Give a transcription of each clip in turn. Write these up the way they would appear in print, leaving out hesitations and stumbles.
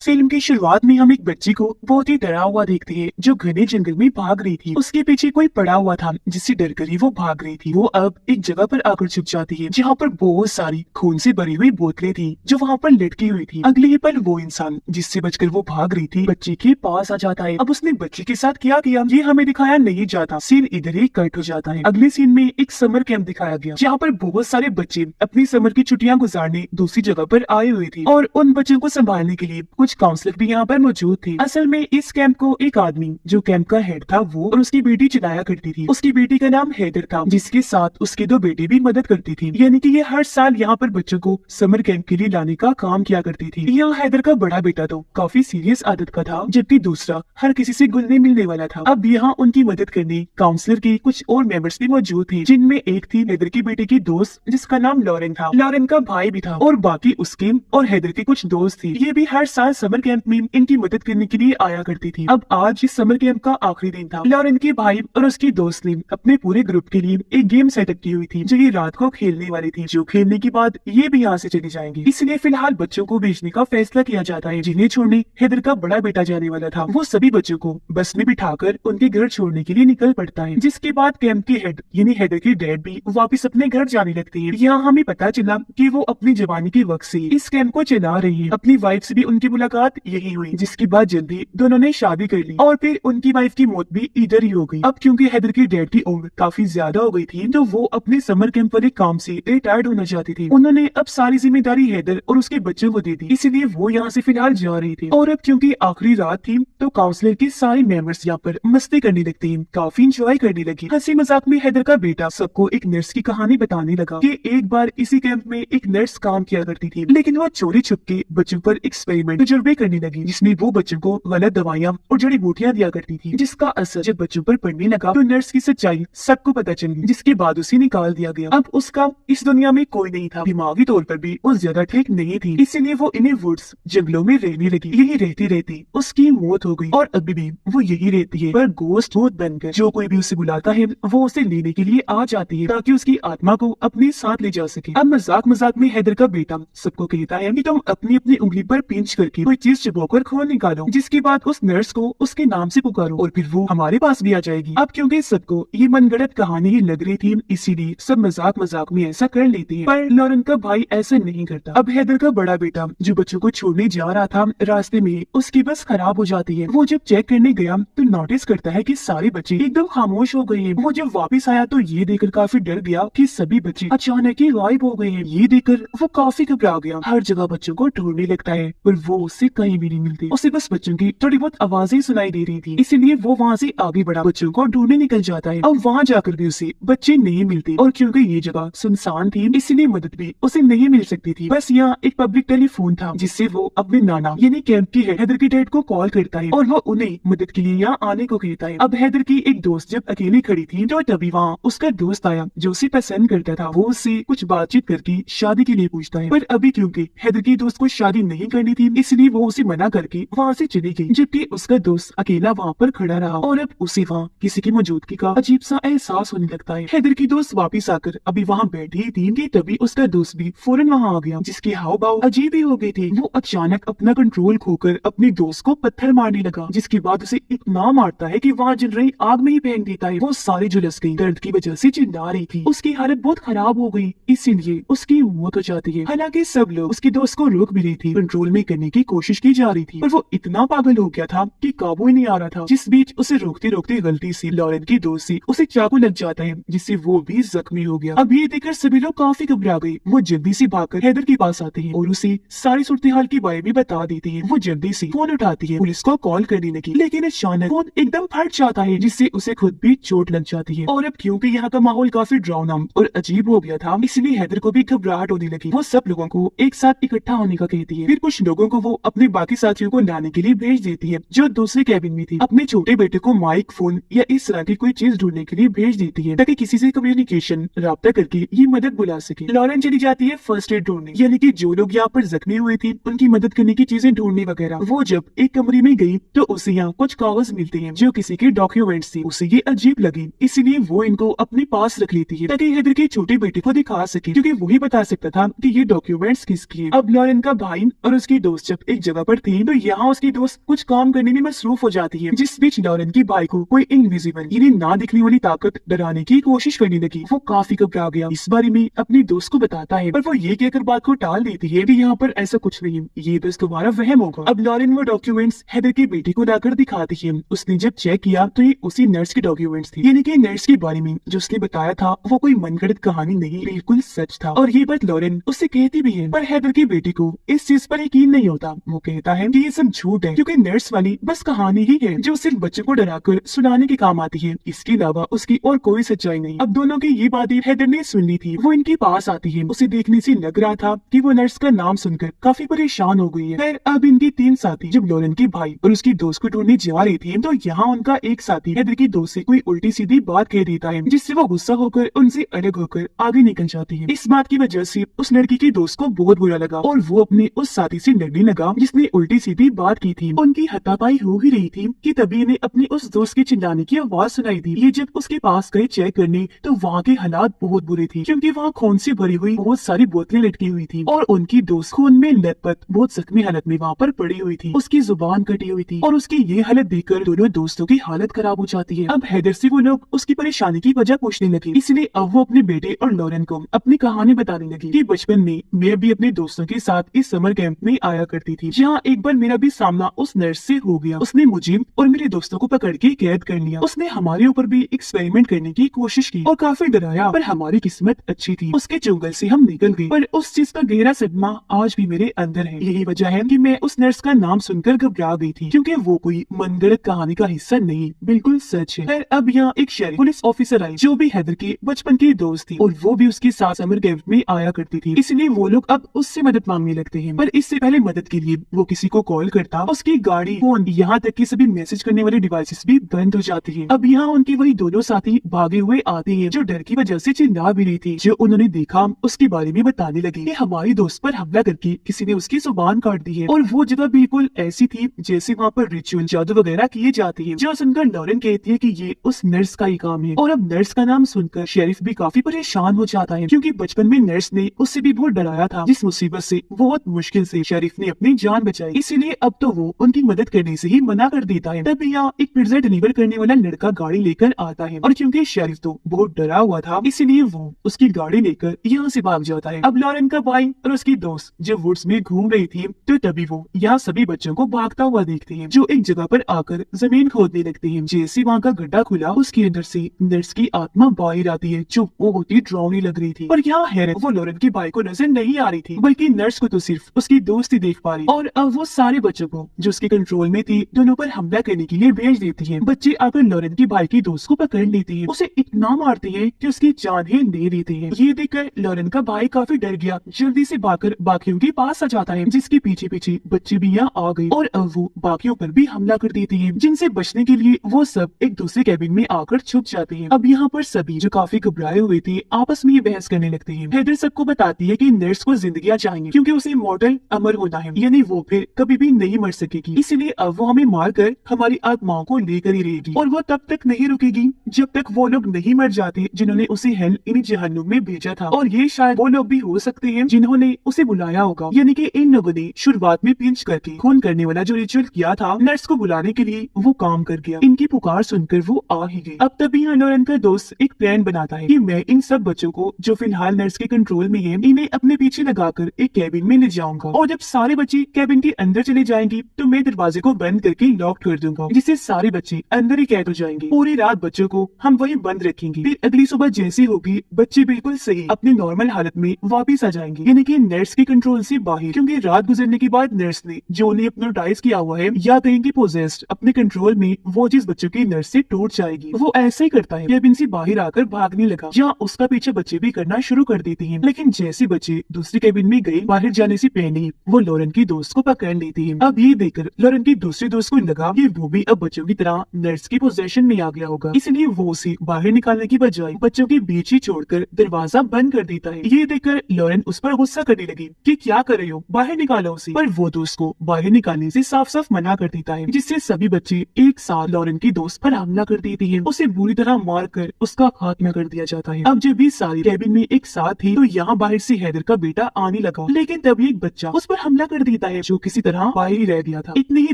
Film की शुरुआत में हम एक बच्ची को बहुत ही डरा हुआ देखते हैं जो घने जंगल में भाग रही थी। उसके पीछे कोई पड़ा हुआ था जिससे डरकर ही वो भाग रही थी। वो अब एक जगह पर आकर छुप जाती है जहाँ पर बहुत सारी खून से भरी हुई बोतलें थी जो वहाँ पर लटकी हुई थी। अगले ही पल वो इंसान जिससे बचकर वो भाग रही थी बच्ची के पास आ जाता है। अब उसने बच्ची के साथ क्या किया ये हमें दिखाया नहीं जाता। सीन इधर ही कट हो जाता है। अगले सीन में एक समर कैंप दिखाया गया जहाँ पर बहुत सारे बच्चे अपनी समर की छुट्टियां गुजारने दूसरी जगह पर आए हुए थे और उन बच्चों को संभालने के लिए कुछ काउंसलर भी यहाँ पर मौजूद थे। असल में इस कैंप को एक आदमी जो कैंप का हेड था वो और उसकी बेटी चलाया करती थी। उसकी बेटी का नाम हैदर था जिसके साथ उसके दो बेटे भी मदद करती थी। यानी कि ये हर साल यहाँ पर बच्चों को समर कैंप के लिए लाने का काम किया करती थी। यहाँ हैदर का बड़ा बेटा तो काफी सीरियस आदत का था जबकि दूसरा हर किसी से घुलने मिलने वाला था। अब यहाँ उनकी मदद करने काउंसलर के कुछ और मेंबर्स भी मौजूद थे जिनमें एक थी हैदर की बेटे की दोस्त जिसका नाम लॉरेन था। लॉरेन का भाई भी था और बाकी उसके और हैदर के कुछ दोस्त थे। ये भी हर साल समर कैंप में इनकी मदद करने के लिए आया करती थी। अब आज इस समर कैंप का आखिरी दिन था। लॉरेन के भाई और उसकी दोस्त ने अपने पूरे ग्रुप के लिए एक गेम सेटअप की हुई थी जो ये रात को खेलने वाली थी। जो खेलने के बाद ये भी यहाँ से चली जाएंगी। इसलिए फिलहाल बच्चों को भेजने का फैसला किया जाता है। जिन्हें छोड़ने हैदर का बड़ा बेटा जाने वाला था वो सभी बच्चों को बस में बिठाकर उनके घर छोड़ने के लिए निकल पड़ता है। जिसके बाद कैंप के हेड यानी हैदर के डैड भी वापिस अपने घर जाने लगते हैं। यहाँ हमें पता चला कि वो अपनी जवानी के वक्त से इस कैंप को चला रही है। अपनी वाइफ से भी उनकी मुलाकात यही हुई जिसके बाद जल्दी दोनों ने शादी कर ली और फिर उनकी वाइफ की मौत भी इधर ही हो गई। अब क्योंकि हैदर के डैड की उम्र काफी ज्यादा हो गई थी तो वो अपने समर कैंप वाले काम से रिटायर्ड होना चाहती थी। उन्होंने अब सारी जिम्मेदारी हैदर और उसके बच्चों को दे दी इसीलिए वो यहाँ से फिलहाल जा रही थी। और अब क्योंकि आखिरी रात थी तो काउंसलर के सारे मेंबर्स यहाँ पर मस्ती करने लगते हैं, काफी इंजॉय करने लगे। हंसी मजाक में हैदर का बेटा सबको एक नर्स की कहानी बताने लगा कि एक बार इसी कैंप में एक नर्स काम किया करती थी लेकिन वो चोरी छुप के बच्चों पर एक्सपेरिमेंट तजुर्बे करने लगी जिसमें वो बच्चों को गलत दवाइयां और जड़ी बूटियां दिया करती थी जिसका असर जब बच्चों पर पड़ने लगा तो नर्स की सच्चाई सबको पता चल गई जिसके बाद उसे निकाल दिया गया। अब उसका इस दुनिया में कोई नहीं था, दिमागी तौर पर भी वो ज्यादा ठीक नहीं थी इसीलिए वो इन्हें वुड्स जंगलों में रहने लगी। यही रहती रहती उसकी मौत हो गई और अभी भी वो यही रहती है पर गोस्ट भूत बनकर। जो कोई भी उसे बुलाता है वो उसे लेने के लिए आ जाती है ताकि उसकी आत्मा को अपने साथ ले जा सके। अब मजाक मजाक में हैदर का बेटा सबको कहता है कि तुम अपनी अपनी उंगली पर पिंच करके कोई चीज चुबाकर खून निकालो जिसके बाद उस नर्स को उसके नाम से पुकारो और फिर वो हमारे पास भी आ जाएगी। अब क्योंकि सबको ये मनगढ़ंत कहानी ही लग रही थी इसीलिए सब मजाक मजाक में ऐसा कर लेते हैं पर लॉरेन का भाई ऐसा नहीं करता। अब हैदर का बड़ा बेटा जो बच्चों को छोड़ने जा रहा था रास्ते में उसकी बस खराब हो जाती है। वो जब चेक करने गया तो नोटिस करता है कि सारे बच्चे एकदम खामोश हो गए हैं। वो जब वापस आया तो ये देखकर काफी डर गया कि सभी बच्चे अचानक ही गायब हो गए हैं। ये देखकर वो काफी घबरा गया। हर जगह बच्चों को ढूंढने लगता है पर वो उससे कहीं भी नहीं मिलते। उसे बस बच्चों की थोड़ी बहुत आवाजें सुनाई दे रही थी इसीलिए वो वहाँ से आगे बढ़ा बच्चों को ढूंढने निकल जाता है। अब वहाँ जाकर भी उसे बच्चे नहीं मिलते और क्योंकि ये जगह सुनसान थी इसीलिए मदद भी उसे नहीं मिल सकती थी। बस यहाँ एक पब्लिक टेलीफोन था जिससे वो अपने नाना यानी कैंप की हैदर के डैड को कॉल करता है और वो उन्हें मदद के लिए यहाँ आने को कहता है। अब हैदर की एक दोस्त जब अकेली खड़ी थी तो तभी वहाँ उसका दोस्त आया जो उसे पसंद करता था। वो उससे कुछ बातचीत करके शादी के लिए पूछता है पर अभी क्योंकि हैदर की दोस्त को शादी नहीं करनी थी इसलिए वो उसे मना करके वहाँ से चली गई जबकि उसका दोस्त अकेला वहाँ पर खड़ा रहा और अब उसे वहाँ किसी की मौजूदगी का अजीब सा एहसास होने लगता है। हैदर की दोस्त वापिस आकर अभी वहाँ बैठी ही थी कि तभी उसका दोस्त भी फौरन वहाँ आ गया जिसके हाव भाव अजीब ही हो गए थे। वो अचानक अपना कंट्रोल खोकर अपने दोस्त को पत्थर मारने लगा जिसके बाद उसे इतना मारता है कि वहाँ जल रही आग में ही फेंक देता है। वो सारी झुलस गई, दर्द की वजह से चिल्ला रही थी। उसकी हालत बहुत खराब हो गई इसीलिए उसकी मौत हो जाती है। हालांकि सब लोग उसके दोस्त को रोक भी रही थी, कंट्रोल में करने की कोशिश की जा रही थी पर वो इतना पागल हो गया था कि काबू ही नहीं आ रहा था। जिस बीच उसे रोकते रोकते गलती से लॉरेन की दोस्त से उसे चाकू लग जाता है जिससे वो भी जख्मी हो गया। अब ये देखकर सभी लोग काफी घबरा गए। वो जल्दी से भागकर हैदर के पास आते हैं और उसे सारी सूरत-ए-हाल के बारे में बता देती है। वो जल्दी से फोन उठाती है, पुलिस को कॉल करने लगी लेकिन अचानक फोन एकदम फट जाता है जिससे उसे खुद भी चोट लग जाती है। और अब क्योंकि यहाँ का माहौल काफी डरावना और अजीब हो गया था इसलिए हैदर को भी घबराहट होने लगी। वो सब लोगों को एक साथ इकट्ठा होने का कहती है। फिर कुछ लोगों को वो अपने बाकी साथियों को लाने के लिए भेज देती है जो दूसरे कैबिन में थी। अपने छोटे बेटे को माइक, फोन या इस तरह की कोई चीज ढूंढने के लिए भेज देती है ताकि किसी से कम्युनिकेशन राब्ता करके ये मदद बुला सके। लॉरेन चली जाती है फर्स्ट एड ढूंढने यानी कि जो लोग यहाँ पर जख्मी हुए थे उनकी मदद करने की चीजें ढूंढने वगैरह। वो जब एक कमरे में गई तो उसे यहाँ कुछ कागज मिलते हैं जो किसी के डॉक्यूमेंट्स थे। उसे ये अजीब लगी इसीलिए वो इनको अपने पास रख लेती है ताकि हैदर के छोटे बेटे को दिखा सके क्योंकि वही बता सकता था कि ये डॉक्यूमेंट्स किसकी है। अब लॉरेन का भाई और उसकी दोस्त जब एक जगह पर थी तो यहाँ उसकी दोस्त कुछ काम करने में मसरूफ हो जाती है, जिस बीच लॉरेन की भाई को कोई इनविजिबल यानी ना दिखने वाली ताकत डराने की कोशिश करने लगी। वो काफी घबरा गया, इस बारे में अपनी दोस्त को बताता है, पर वो ये कहकर बात को टाल देती है कि यहाँ पर ऐसा कुछ नहीं, ये बस तुम्हारा वहम होगा। अब लॉरेन वो डॉक्यूमेंट्स हैदर की बेटी को लाकर दिखाती है। उसने जब चेक किया तो ये उसी नर्स के डॉक्यूमेंट्स थे, यानी कि नर्स के बारे में जो उसने बताया था वो कोई मनगढ़ंत कहानी नहीं, बिल्कुल सच था। और ये बात लॉरेन उससे कहती भी है, पर हैदर की बेटी को इस चीज पर यकीन नहीं होता। वो कहता है कि ये सब झूठ है, क्योंकि नर्स वाली बस कहानी ही है जो सिर्फ बच्चों को डराकर सुनाने के काम आती है, इसके अलावा उसकी और कोई सच्चाई नहीं। अब दोनों की ये बातें हैदर ने सुन ली थी। वो इनके पास आती है, उसे देखने से लग रहा था कि वो नर्स का नाम सुनकर काफी परेशान हो गई है। फिर अब इनकी तीन साथी जब लॉरेन के भाई और उसकी दोस्त को ढूंढने जा रही थी तो यहाँ उनका एक साथी हैदर की दोस्त से कोई उल्टी सीधी बात कह देता है, जिससे वो गुस्सा होकर उनसे अलग होकर आगे निकल जाती है। इस बात की वजह से उस लड़की की दोस्त को बहुत बुरा लगा और वो अपने उस साथी से लड़ने लगा जिसने उल्टी सीधी बात की थी। उनकी हाथापाई हो ही रही थी कि तभी इन्हें अपने उस दोस्त के चिल्लाने की आवाज सुनाई दी। ये जब उसके पास गए चेक करने तो वहाँ के हालात बहुत बुरे थे, क्योंकि वहाँ खून से भरी हुई बहुत सारी बोतलें लटकी हुई थी और उनकी दोस्त खून में लथपथ बहुत जख्मी हालत में वहाँ पर पड़ी हुई थी। उसकी जुबान कटी हुई थी और उसकी ये हालत देखकर दोनों दोस्तों की हालत खराब हो जाती है। अब हैदर से वो लोग उसकी परेशानी की वजह पूछने लगे, इसलिए अब वो अपने बेटे और लॉरेन को अपनी कहानी बताने लगी कि बचपन में मैं भी अपने दोस्तों के साथ इस समर कैंप में आया करती थी, जहाँ एक बार मेरा भी सामना उस नर्स से हो गया। उसने मुझे और मेरे दोस्तों को पकड़ के कैद कर लिया। उसने हमारे ऊपर भी एक्सपेरिमेंट करने की कोशिश की और काफी डराया, पर हमारी किस्मत अच्छी थी, उसके चुंगल से हम निकल गए। पर उस चीज का गहरा सदमा आज भी मेरे अंदर है। यही वजह है कि मैं उस नर्स का नाम सुनकर घबरा गई थी, क्योंकि वो कोई मनगढ़ंत कहानी का हिस्सा नहीं, बिल्कुल सच है। फिर अब यहाँ एक शेरिफ पुलिस ऑफिसर आई जो भी हैदर की बचपन की दोस्त थी और वो भी उसके साथ समर कैंप में आया करती थी, इसलिए वो लोग अब उससे मदद मांगने लगते हैं। पर इससे पहले मदद के लिए वो किसी को कॉल करता, उसकी गाड़ी, फोन, यहाँ तक कि सभी मैसेज करने वाले डिवाइसेस भी बंद हो जाती है। अब यहाँ उनके वही दोनों साथी भागे हुए आते हैं जो डर की वजह से चिल्ला भी रही थी। जो उन्होंने देखा उसके बारे में बताने लगे कि हमारी दोस्त पर हमला करके किसी ने उसकी जुबान काट दी है और वो जगह बिल्कुल ऐसी थी जैसे वहाँ पर रिचुअल जादू वगैरह किए जाते हैं। जो सुनकर लॉरेन कहती है कि ये उस नर्स का ही काम है। और अब नर्स का नाम सुनकर शेरिफ भी काफी परेशान हो जाता है, क्योंकि बचपन में नर्स ने उससे भी बहुत डराया था, जिस मुसीबत से बहुत मुश्किल से शेरिफ ने अपनी जान बचाई। इसीलिए अब तो वो उनकी मदद करने से ही मना कर देता है। तब यहाँ एक पिज्जा डिलीवर करने वाला लड़का गाड़ी लेकर आता है और क्योंकि शेरिफ तो बहुत डरा हुआ था, इसीलिए वो उसकी गाड़ी लेकर यहाँ से भाग जाता है। अब लॉरेन का भाई और उसकी दोस्त जब वुड्स में घूम रही थी तो तभी वो यहाँ सभी बच्चों को भागता हुआ देखते हैं, जो एक जगह पर आकर जमीन खोदने लगते हैं। जैसे वहाँ का गड्ढा खुला, उसके अंदर से नर्स की आत्मा बाहर आती है जो वो होती डरावनी लग रही थी। और यहाँ हैरत, वो लॉरेन के भाई को नजर नहीं आ रही थी, बल्कि नर्स को तो सिर्फ उसकी दोस्त ही देख पा रही। और अब वो सारे बच्चों को जो उसके कंट्रोल में थी दोनों पर हमला करने के लिए भेज देती है। बच्चे आकर लॉरेन के भाई की दोस्त को पकड़ लेते हैं, उसे इतना मारते हैं कि उसकी जान ही ले लेते हैं। ये देखकर लॉरेन का भाई काफी डर गया, जल्दी से भागकर बाकियों के पास आ जाता है, जिसके पीछे पीछे बच्चे भी यहाँ आ गए और अब वो बाकियों पर भी हमला कर देते हैं, जिनसे बचने के लिए वो सब एक दूसरे कैबिन में आकर छुप जाते हैं। अब यहाँ पर सभी जो काफी घबराए हुए थे आपस में ये बहस करने लगते हैं। हैदर सबको बताती है कि नर्स को जिंदगियां चाहिए, क्योंकि उसे इमॉर्टल अमर होना है, यानी वो फिर कभी भी नहीं मर सकेगी, इसलिए अब वो हमें मारकर हमारी आत्माओं को लेकर ही रहेगी और वो तब तक नहीं रुकेगी जब तक वो लोग नहीं मर जाते जिन्होंने उसे हेल यानी जहन्नुम में भेजा था। और ये शायद वो लोग भी हो सकते हैं जिन्होंने उसे बुलाया होगा, यानी कि इन लोगों ने शुरुआत में पिंच करके खून करने वाला जो रिचुअल किया था, नर्स को बुलाने के लिए वो काम कर गया। इनकी पुकार सुनकर वो आ ही गई। अब तभी लॉरेन का दोस्त एक प्लान बनाता है कि मैं इन सब बच्चों को जो फिलहाल नर्स के कंट्रोल में है, इन्हें अपने पीछे लगाकर एक कैबिन में ले जाऊंगा और जब सारे बच्चे कैबिन के अंदर चले जाएंगे तो मैं दरवाजे को बंद करके लॉक कर दूंगा, जिससे सारे बच्चे अंदर ही कैद हो जाएंगे। पूरी रात बच्चों को हम वहीं बंद रखेंगे, फिर अगली सुबह जैसी होगी बच्चे बिल्कुल सही अपनी नॉर्मल हालत में वापस आ जाएंगे, यानी कि नर्स के कंट्रोल से बाहर। क्योंकि रात गुजरने के बाद नर्स ने जो उन्हें हिप्नोटाइज किया हुआ है या कहेंगे पोजेस्ड अपने कंट्रोल में, वो चीज बच्चों की नर्स से टूट जाएगी। वो ऐसा ही करता है, कैबिन से बाहर आकर भागने लगा, जहाँ उसका पीछे बच्चे भी करना शुरू कर देते हैं। लेकिन जैसे बच्चे दूसरी कैबिन में गए, बाहर जाने से पहले वो लॉरेन की दोस्त को पकड़ लेते हैं। अब ये देखकर लॉरेन की दूसरी दोस्त को लगा कि वो भी अब बच्चों की तरह नर्स की पोजेशन में आ गया होगा, इसलिए वो उसे बाहर निकालने की बजाय बच्चों के बीच ही छोड़कर दरवाजा बंद कर देता है। ये देखकर लॉरेन उस पर गुस्सा करने लगी कि क्या कर रहे हो, बाहर निकालो उसे। पर वो दोस्त को बाहर निकालने से साफ साफ मना कर देता है, जिससे सभी बच्चे एक साथ लॉरेन की दोस्त पर हमला कर देते हैं। उसे बुरी तरह मार कर उसका खात्मा कर दिया जाता है। अब जब भी सारी कैबिन में एक साथ थी तो यहाँ बाहर से हैदर का बेटा आने लगा, लेकिन तभी एक बच्चा उस पर हमला कर देता देता है जो किसी तरह बाहर ही रह गया था। इतनी ही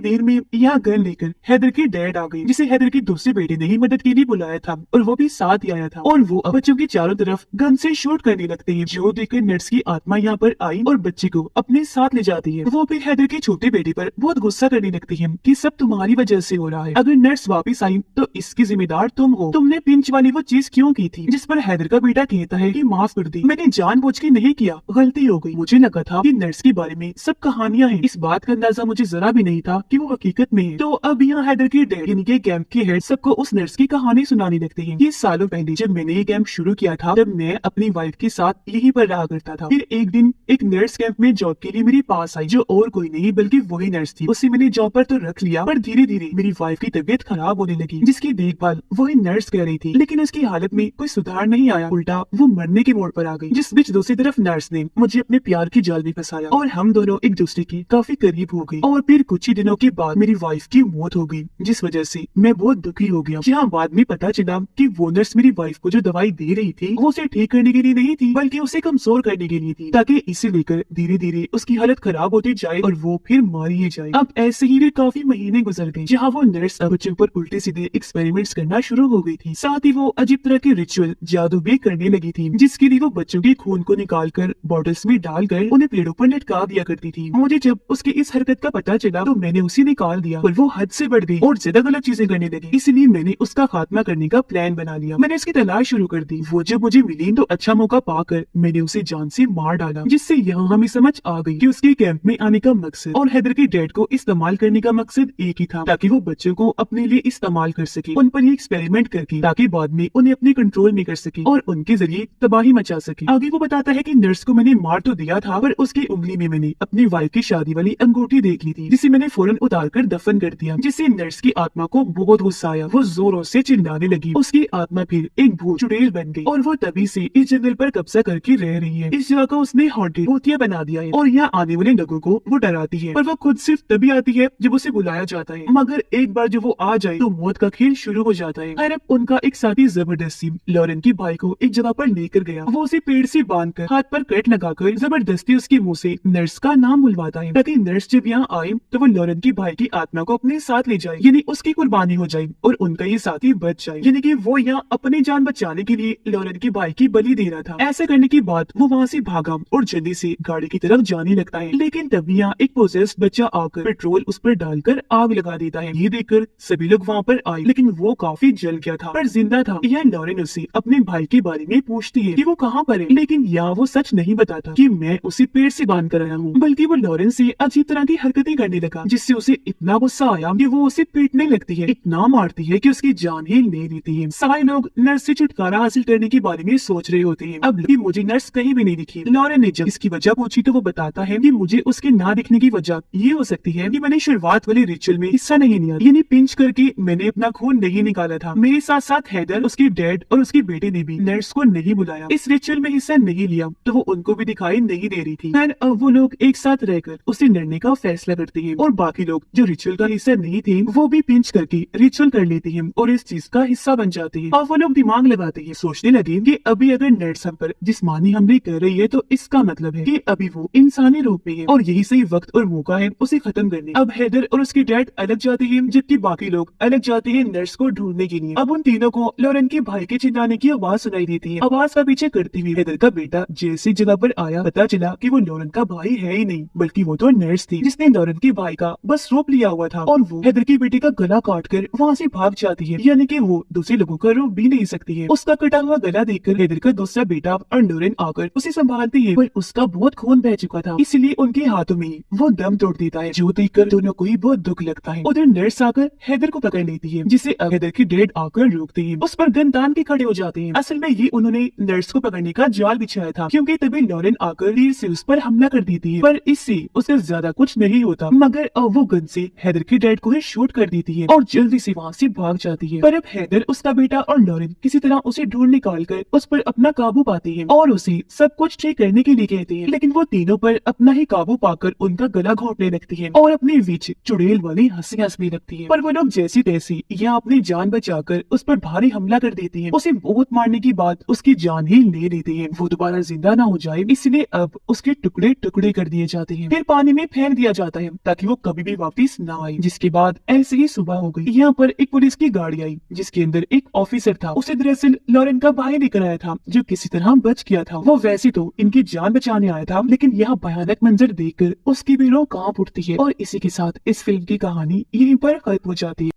देर में यहाँ गन लेकर हैदर के डैड आ गए, जिसे हैदर के दूसरे बेटे ने ही मदद के लिए बुलाया था और वो भी साथ ही आया था। और वो बच्चों की चारों तरफ गन से शूट करने लगते हैं, जो देखकर नर्स की आत्मा यहाँ पर आई और बच्चे को अपने साथ ले जाती है। वो फिर हैदर के छोटे बेटे पर बहुत गुस्सा करने लगती है कि सब तुम्हारी वजह से हो रहा है, अगर नर्स वापस आई तो इसकी जिम्मेदार तुम हो, तुमने पिंच वाली वो चीज क्यों की थी। जिस पर हैदर का बेटा कहता है कि माफ कर दी, मैंने जानबूझ के नहीं किया, गलती हो गई, मुझे लगा था कि नर्स के बारे में सब कहानियां हैं, इस बात का अंदाजा मुझे जरा भी नहीं था कि वो हकीकत में है। तो अब यहाँ हैदर के डैड यानी के कैंप के हेड सबको उस नर्स की कहानी सुनाने लगते हैं। ये सालों पहले जब मैंने ये कैंप शुरू किया था तब मैं अपनी वाइफ के साथ यहीं पर रहा करता था। फिर एक दिन एक नर्स कैंप में जॉब के लिए मेरे पास आई, जो और कोई नहीं बल्कि वही नर्स थी। उसे मैंने जॉब पर तो रख लिया, पर धीरे धीरे मेरी वाइफ की तबीयत खराब होने लगी, जिसकी देखभाल वही नर्स कर रही थी। लेकिन उसकी हालत में कोई सुधार नहीं आया, उल्टा वो मरने के मोड़ पर आ गई। जिस बीच दूसरी तरफ नर्स ने मुझे अपने प्यार की जाल में फंसाया और हम दोनों एक दूसरे की काफी करीब हो गए। और फिर कुछ ही दिनों के बाद मेरी वाइफ की मौत हो गई, जिस वजह से मैं बहुत दुखी हो गया। यहाँ बाद में पता चला कि वो नर्स मेरी वाइफ को जो दवाई दे रही थी वो उसे ठीक करने के लिए नहीं थी, बल्कि उसे कमजोर करने के लिए थी, ताकि इसे लेकर धीरे धीरे उसकी हालत खराब होती जाए और वो फिर मारी ही जाए। अब ऐसे ही काफी महीने गुजर गए, जहाँ वो नर्स बच्चों पर उल्टे सीधे एक्सपेरिमेंट्स करना शुरू हो गई थी। साथ ही वो अजीब तरह के रिचुअल जादू भी करने लगी थी, जिसके लिए वो बच्चों के खून को निकालकर बॉटल्स में डालकर उन्हें पेड़ों पर लटका दिया करती थी। मुझे जब उसकी इस हरकत का पता चला तो मैंने उसे निकाल दिया, पर वो हद से बढ़ गई और ज्यादा गलत चीजें करने लगी। इसलिए मैंने उसका खात्मा करने का प्लान बना लिया। मैंने उसकी तलाश शुरू कर दी। वो जब मुझे मिली तो अच्छा मौका पाकर मैंने उसे जान से मार डाला, जिससे यहाँ हमें समझ आ गई कि उसके कैंप में आने का मकसद और हैदर के डैड को इस्तेमाल करने का मकसद एक ही था, ताकि वो बच्चों को अपने लिए इस्तेमाल कर सके, उन पर ये एक्सपेरिमेंट करके, ताकि बाद में उन्हें अपने कंट्रोल में कर सके और उनके जरिए तबाही मचा सके। आगे वो बताता है कि नर्स को मैंने मार तो दिया था, पर उसकी उंगली में मैंने अपनी वाइफ की शादी वाली अंगूठी देख ली थी, जिसे मैंने फौरन उतार कर दफन कर दिया, जिससे नर्स की आत्मा को बहुत गुस्सा आया। वो जोरों से चिल्लाने लगी। उसकी आत्मा फिर एक भूत चुड़ैल बन गई और वो तभी से इस जंगल पर कब्जा करके रह रही है। इस जगह को उसने हॉन्टेड भूतिया बना दिया है और यहाँ आने वाले लोगों को वो डराती है, पर वो खुद सिर्फ तभी आती है जब उसे बुलाया जाता है, मगर एक बार जब वो आ जाए तो मौत का खेल शुरू हो जाता है। अब उनका एक साथी जबरदस्ती लॉरेन के भाई को एक जगह पर लेकर गया। वो उसे पेड़ से बांधकर हाथ पर कट लगाकर जबरदस्ती उसके मुंह से नर्स का नाम बुलवाता है, ताकि नर्स जब यहाँ आए तो वो लॉरेन के भाई की आत्मा को अपने साथ ले जाए, यानी उसकी कुर्बानी हो जाए और उनका ये साथी बच जाए, यानी कि वो यहाँ अपनी जान बचाने के लिए लॉरेन के भाई की बलि दे रहा था। ऐसा करने के बाद वो वहाँ से भागा और जल्दी से गाड़ी की तरफ जाने लगता है, लेकिन तभी यहाँ एक पोजेस्ड बच्चा आकर पेट्रोल उस पर डालकर आग लगा देता है। ये देखकर सभी लोग वहाँ पर आए, लेकिन वो काफी जल गया था पर जिंदा था। यह लॉरेन उससे अपने भाई के बारे में पूछती है कि वो कहाँ पर है, लेकिन यहाँ वो सच नहीं बताता कि मैं उसे पेड़ से बांध कर आया हूँ, बल्कि वो लॉरेन से अजीब तरह की हरकतें करने लगा, जिससे उसे इतना गुस्सा आया कि वो उसे पीटने लगती है, इतना मारती है कि उसकी जान ही ले लेती है। सारे लोग नर्स से छुटकारा हासिल करने के बारे में सोच रहे होते हैं। अब मुझे नर्स कहीं भी नहीं दिखी। लॉरेन ने जब इसकी वजह पूछी तो वो बताता है कि मुझे उसके ना दिखने की वजह ये हो सकती है कि मैंने शुरुआत वाले रिचुअल में हिस्सा नहीं लिया, यानी पिंच करके मैंने अपना खून नहीं निकाला था। मेरे साथ साथ हैदर, उसके डैड और उसके बेटे ने भी नर्स को नहीं बुलाया, इस रिचुअल में हिस्सा नहीं लिया, तो वो उनको भी दिखाई नहीं दे रही थी। खैर अब वो लोग एक साथ रहकर उसे लड़ने का फैसला करते हैं और बाकी लोग जो रिचुअल का हिस्सा नहीं थे वो भी पिंच करके रिचुअल कर लेते हैं और इस चीज का हिस्सा बन जाते हैं। और वो लोग दिमाग लगाते हैं, सोचने लगे कि अभी अगर नर्स हम पर जिस्मानी हमले कर रही है तो इसका मतलब है कि अभी वो इंसानी रूप में है और यही सही वक्त और मौका है उसे खत्म करने। अब हैदर और उसके डैड अलग जाते हैं, जबकि बाकी लोग अलग जाते हैं नर्स को ढूंढने के लिए। अब उन तीनों को लॉरेन के भाई के चिल्लाने की आवाज सुनाई देती है। आवाज का पीछे करते हुए हैदर का बेटा जैसी जगह पर आया, पता चला कि वो लॉरेन का भाई है ही नहीं, बल्कि वो तो नर्स थी जिसने लॉरेन के भाई का बस रूप लिया हुआ था और वो हैदर के बेटे का गला काट कर वहाँ से भाग जाती है, यानी कि वो दूसरे लोगों का रूप भी नहीं सकती है। उसका कटा हुआ गला देखकर हैदर का दूसरा बेटा और लॉरेन आकर उसे संभालती है, पर उसका बहुत खून बह चुका था, इसलिए उनके हाथों में वो दम तोड़ देता है, जो देखकर दोनों को ही बहुत दुख लगता है। उधर नर्स आकर हैदर को पकड़ लेती है, जिसे हैदर के डैड आकर रोकते हैं, उस पर गन तान के खड़े हो जाते हैं। असल में ये उन्होंने नर्स को पकड़ने का जाल बिछाया था, क्योंकि तभी लॉरेन आकर तीर से उस पर हमला कर देती है, पर इससे उसे ज्यादा कुछ नहीं होता, मगर अब वो गन से हैदर के डैड को ही शूट कर देती है और जल्दी से वहाँ से भाग जाती है। पर अब हैदर, उसका बेटा और लॉरेन किसी तरह उसे ढूंढ निकाल कर उस पर अपना काबू पाते हैं और उसे सब कुछ ठीक करने के लिए कहते हैं, लेकिन वो तीनों पर अपना ही काबू पाकर उनका गला घोंटने लगती है और अपने बीच चुड़ैल वाली हंसी हंसने लगती है। पर वो लोग जैसी तैसी या अपनी जान बचाकर उस पर भारी हमला कर देते हैं। उसे बहुत मारने के बाद उसकी जान ही ले लेते हैं। वो दोबारा जिंदा ना हो जाए इसलिए अब उसके टुकड़े टुकड़े कर दिए जाते हैं। फिर पानी में फेंक दिया जाता है ताकि वो कभी भी वापस ना आए। जिसके बाद ऐसे ही सुबह हो गई। यहाँ पर एक पुलिस की गाड़ी आई जिसके अंदर एक ऑफिसर था। उसे दरअसल लॉरेन का भाई लेकर आया था जो किसी तरह बच गया था। वो वैसे तो इनकी जान बचाने आया था, लेकिन यह भयानक मंजर देखकर उसकी भी रूह कांप उठती है। और इसी के साथ इस फिल्म की कहानी यहीं पर खत्म हो जाती है।